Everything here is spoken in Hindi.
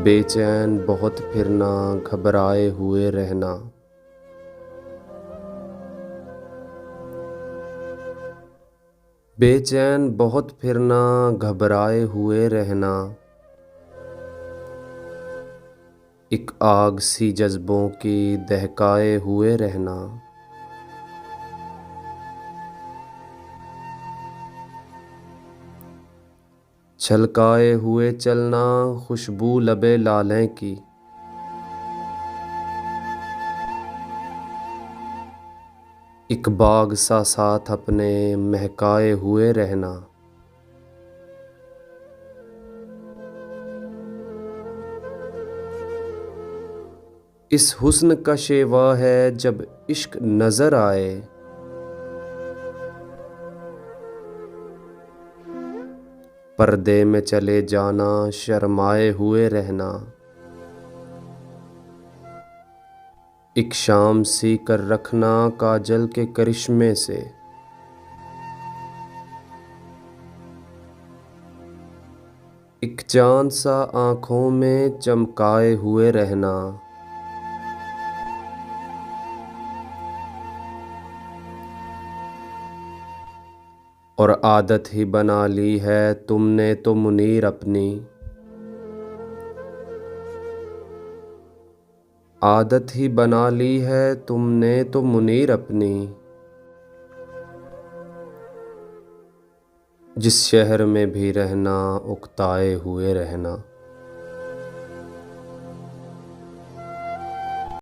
बेचैन बहुत फिरना, घबराए हुए रहना। बेचैन बहुत फिरना, घबराए हुए रहना। एक आग सी जज्बों की दहकाए हुए रहना। छलकाए हुए चलना, खुशबू लबे लालें की। एक बाग सा साथ अपने महकाए हुए रहना। इस हुस्न का शेवा है जब इश्क नजर आए। पर्दे में चले जाना, शर्माए हुए रहना। एक शाम सी कर रखना काजल के करिश्मे से। एक चांद सा आंखों में चमकाए हुए रहना। और आदत ही बना ली है तुमने तो मुनीर अपनी। आदत ही बना ली है तुमने तो मुनीर अपनी। जिस शहर में भी रहना, उकताए हुए रहना।